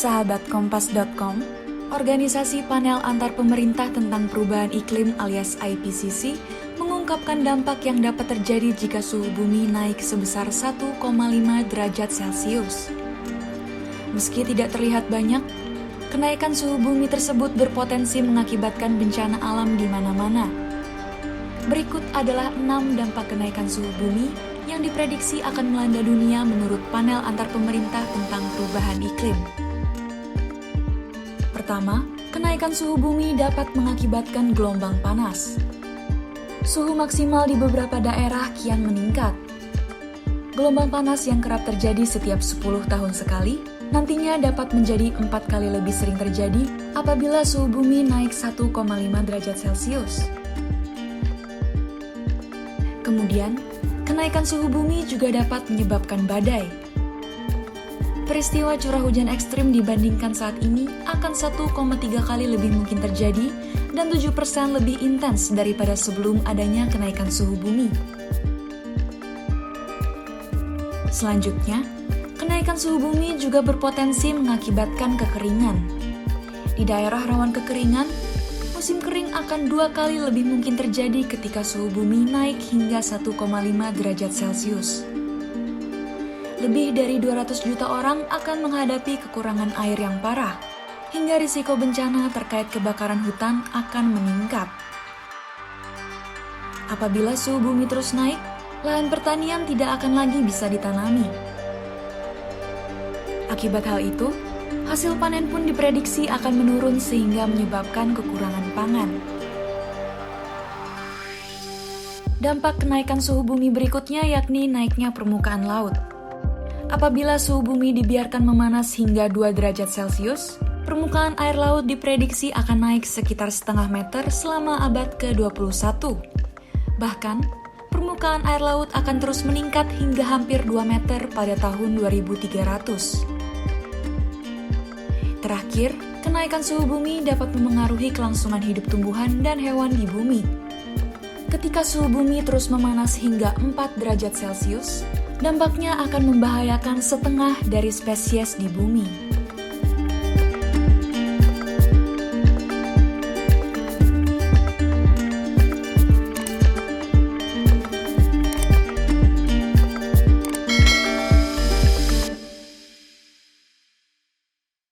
Sahabat Kompas.com, organisasi panel antar pemerintah tentang perubahan iklim alias IPCC mengungkapkan dampak yang dapat terjadi jika suhu bumi naik sebesar 1,5 derajat Celcius. Meski tidak terlihat banyak, kenaikan suhu bumi tersebut berpotensi mengakibatkan bencana alam di mana-mana. Berikut adalah 6 dampak kenaikan suhu bumi yang diprediksi akan melanda dunia menurut panel antar pemerintah tentang perubahan iklim. Pertama, kenaikan suhu bumi dapat mengakibatkan gelombang panas. Suhu maksimal di beberapa daerah kian meningkat. Gelombang panas yang kerap terjadi setiap 10 tahun sekali, nantinya dapat menjadi 4 kali lebih sering terjadi apabila suhu bumi naik 1,5 derajat Celcius. Kemudian, kenaikan suhu bumi juga dapat menyebabkan badai. Peristiwa curah hujan ekstrim dibandingkan saat ini akan 1,3 kali lebih mungkin terjadi dan 7% lebih intens daripada sebelum adanya kenaikan suhu bumi. Selanjutnya, kenaikan suhu bumi juga berpotensi mengakibatkan kekeringan. Di daerah rawan kekeringan, musim kering akan 2 kali lebih mungkin terjadi ketika suhu bumi naik hingga 1,5 derajat Celcius. Lebih dari 200 juta orang akan menghadapi kekurangan air yang parah, hingga risiko bencana terkait kebakaran hutan akan meningkat. Apabila suhu bumi terus naik, lahan pertanian tidak akan lagi bisa ditanami. Akibat hal itu, hasil panen pun diprediksi akan menurun sehingga menyebabkan kekurangan pangan. Dampak kenaikan suhu bumi berikutnya yakni naiknya permukaan laut. Apabila suhu bumi dibiarkan memanas hingga 2 derajat Celcius, permukaan air laut diprediksi akan naik sekitar setengah meter selama abad ke-21. Bahkan, permukaan air laut akan terus meningkat hingga hampir 2 meter pada tahun 2300. Terakhir, kenaikan suhu bumi dapat memengaruhi kelangsungan hidup tumbuhan dan hewan di bumi. Ketika suhu bumi terus memanas hingga 4 derajat Celcius, dampaknya akan membahayakan setengah dari spesies di bumi.